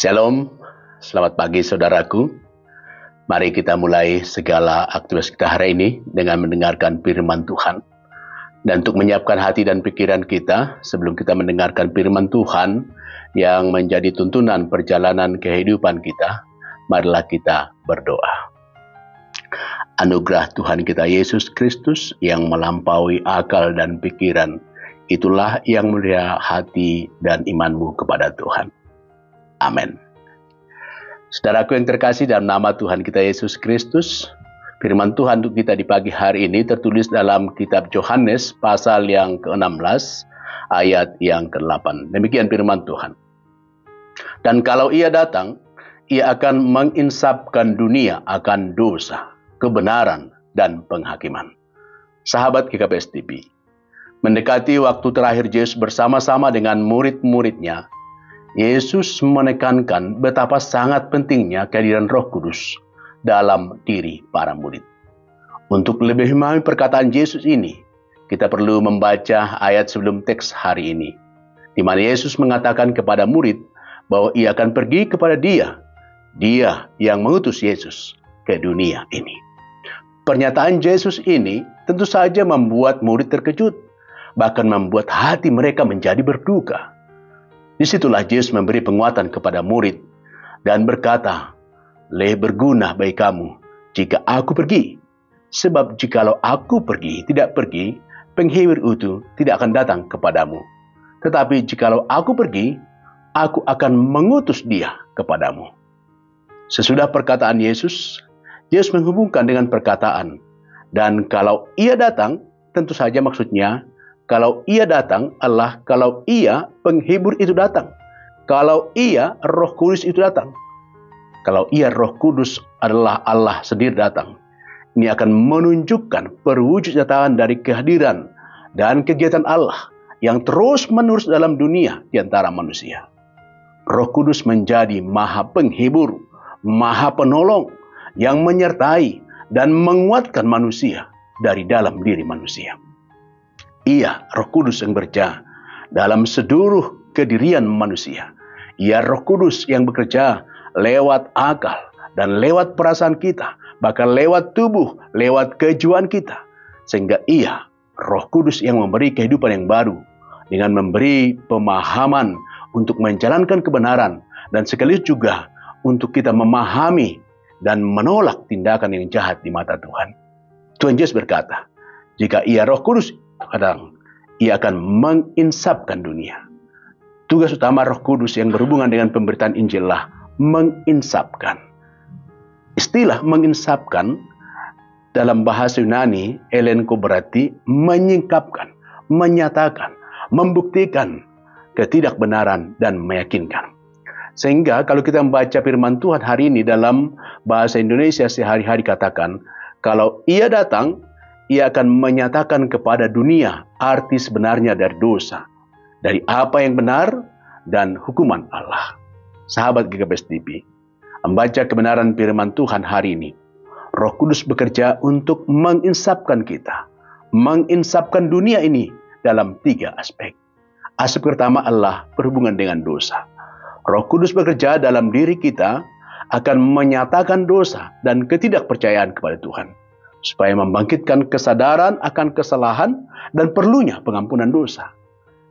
Shalom, selamat pagi saudaraku. Mari kita mulai segala aktivitas kita hari ini dengan mendengarkan firman Tuhan. Dan untuk menyiapkan hati dan pikiran kita sebelum kita mendengarkan firman Tuhan yang menjadi tuntunan perjalanan kehidupan kita, marilah kita berdoa. Anugerah Tuhan kita Yesus Kristus yang melampaui akal dan pikiran, itulah yang memelihara hati dan imanmu kepada Tuhan. Amin. Saudaraku yang terkasih, dalam nama Tuhan kita Yesus Kristus, firman Tuhan untuk kita di pagi hari ini tertulis dalam kitab Yohanes pasal yang ke-16 ayat yang ke-8. Demikian firman Tuhan. Dan kalau Ia datang, Ia akan menginsafkan dunia akan dosa, kebenaran, dan penghakiman. Sahabat GKPS TV, mendekati waktu terakhir Yesus bersama-sama dengan murid-muridnya, Yesus menekankan betapa sangat pentingnya kehadiran Roh Kudus dalam diri para murid. Untuk lebih memahami perkataan Yesus ini, kita perlu membaca ayat sebelum teks hari ini, di mana Yesus mengatakan kepada murid bahwa Ia akan pergi kepada Dia yang mengutus Yesus ke dunia ini. Pernyataan Yesus ini tentu saja membuat murid terkejut, bahkan membuat hati mereka menjadi berduka. Disitulah Yesus memberi penguatan kepada murid dan berkata, "Lebih berguna bagi kamu jika aku pergi. Sebab jikalau aku tidak pergi, penghibur itu tidak akan datang kepadamu. Tetapi jikalau aku pergi, aku akan mengutus Dia kepadamu." Sesudah perkataan Yesus menghubungkan dengan perkataan, "Dan kalau Ia datang," tentu saja maksudnya, kalau Ia datang adalah kalau Ia penghibur itu datang. Kalau Ia Roh Kudus itu datang. Kalau Ia Roh Kudus adalah Allah sendiri datang. Ini akan menunjukkan perwujudan dari kehadiran dan kegiatan Allah yang terus-menerus dalam dunia di antara manusia. Roh Kudus menjadi Maha Penghibur, Maha Penolong yang menyertai dan menguatkan manusia dari dalam diri manusia. Ia Roh Kudus yang bekerja dalam seluruh kedirian manusia. Ia Roh Kudus yang bekerja lewat akal dan lewat perasaan kita, bahkan lewat tubuh, lewat kejiwaan kita. Sehingga Ia Roh Kudus yang memberi kehidupan yang baru dengan memberi pemahaman untuk menjalankan kebenaran dan sekaligus juga untuk kita memahami dan menolak tindakan yang jahat di mata Tuhan. Tuhan Yesus berkata, jika Ia Roh Kudus kadang Ia akan menginsafkan dunia. Tugas utama Roh Kudus yang berhubungan dengan pemberitaan Injil lah menginsafkan. Istilah menginsafkan dalam bahasa Yunani elenko berarti menyingkapkan, menyatakan, membuktikan ketidakbenaran dan meyakinkan. Sehingga kalau kita membaca firman Tuhan hari ini dalam bahasa Indonesia sehari-hari katakan, kalau Ia datang, Ia akan menyatakan kepada dunia arti sebenarnya dari dosa, dari apa yang benar dan hukuman Allah. Sahabat GKPS TV, membaca kebenaran firman Tuhan hari ini, Roh Kudus bekerja untuk menginsafkan kita, menginsafkan dunia ini dalam 3 aspek. Aspek pertama adalah berhubungan dengan dosa. Roh Kudus bekerja dalam diri kita akan menyatakan dosa dan ketidakpercayaan kepada Tuhan, supaya membangkitkan kesadaran akan kesalahan dan perlunya pengampunan dosa.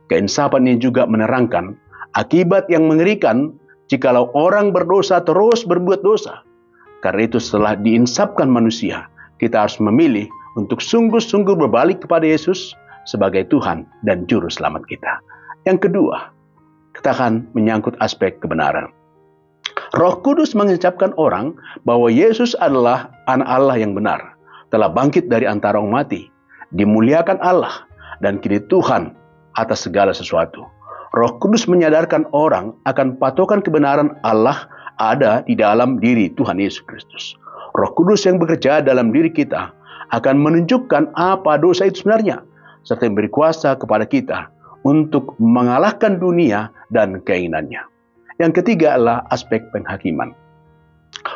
Keinsafan ini juga menerangkan akibat yang mengerikan jikalau orang berdosa terus berbuat dosa. Karena itu setelah diinsafkan manusia, kita harus memilih untuk sungguh-sungguh berbalik kepada Yesus sebagai Tuhan dan Juru Selamat kita. Yang kedua, kita akan menyangkut aspek kebenaran. Roh Kudus mengucapkan orang bahwa Yesus adalah Anak Allah yang benar, telah bangkit dari antara orang mati, dimuliakan Allah, dan kini Tuhan atas segala sesuatu. Roh Kudus menyadarkan orang akan patokan kebenaran Allah ada di dalam diri Tuhan Yesus Kristus. Roh Kudus yang bekerja dalam diri kita akan menunjukkan apa dosa itu sebenarnya, serta memberi kuasa kepada kita untuk mengalahkan dunia dan keinginannya. Yang ketiga adalah aspek penghakiman.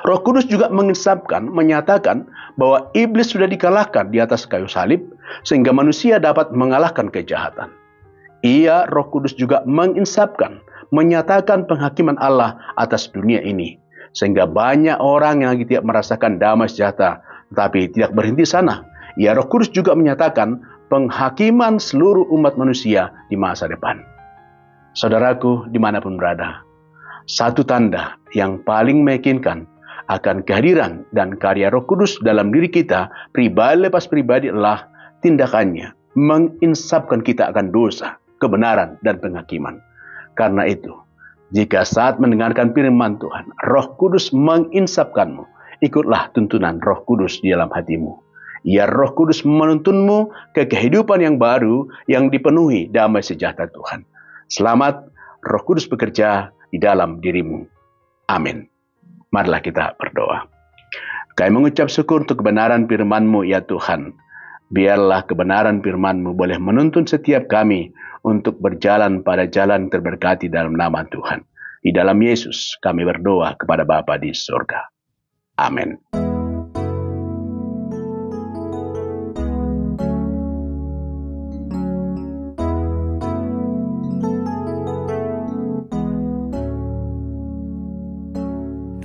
Roh Kudus juga menginsafkan, menyatakan bahwa iblis sudah dikalahkan di atas kayu salib, sehingga manusia dapat mengalahkan kejahatan. Ia, Roh Kudus, juga menginsapkan, menyatakan penghakiman Allah atas dunia ini, sehingga banyak orang yang lagi tidak merasakan damai sejahtera, tetapi tidak berhenti sana. Ia, Roh Kudus, juga menyatakan penghakiman seluruh umat manusia di masa depan. Saudaraku, dimanapun berada, satu tanda yang paling meyakinkan akan kehadiran dan karya Roh Kudus dalam diri kita, pribadi lepas pribadi, adalah tindakannya menginsapkan kita akan dosa, kebenaran, dan penghakiman. Karena itu, jika saat mendengarkan firman Tuhan, Roh Kudus menginsapkanmu, ikutlah tuntunan Roh Kudus di dalam hatimu. Ya, Roh Kudus menuntunmu ke kehidupan yang baru yang dipenuhi damai sejahtera Tuhan. Selamat, Roh Kudus bekerja di dalam dirimu. Amin. Marilah kita berdoa. Kami mengucap syukur untuk kebenaran firman-Mu, ya Tuhan. Biarlah kebenaran firman-Mu boleh menuntun setiap kami untuk berjalan pada jalan terberkati dalam nama Tuhan. Di dalam Yesus kami berdoa kepada Bapa di surga. Amin.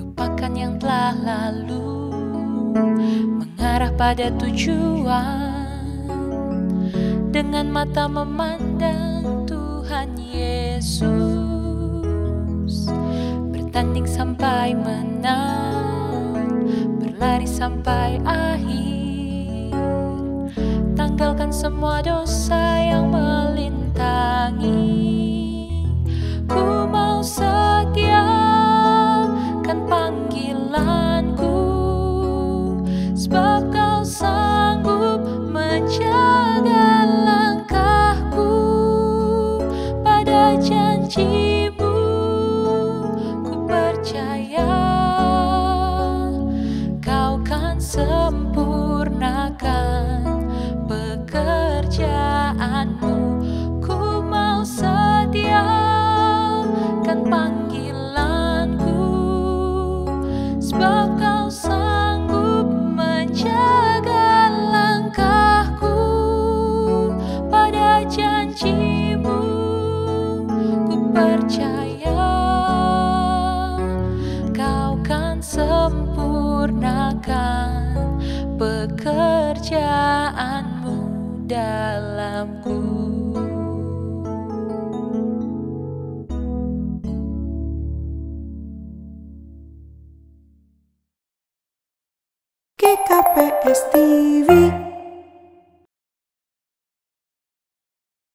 Lupakan yang telah lalu, mengarah pada tujuan, dengan mata memandang Tuhan Yesus, bertanding sampai menang, berlari sampai akhir, tanggalkan semua dosa yang melintangi. Ku mau setia kan panggilanku, sebab Kau sanggup menjaga langkahku. Pada janji-Mu ku percaya, Kau kan sempurnakan pekerjaan-Mu. Ku mau setia kan panggilanku, sebab Kau sanggup menjaga langkahku. Pada janji-Mu ku percaya, Kau kan sempurnakan pekerjaan-Mu dalam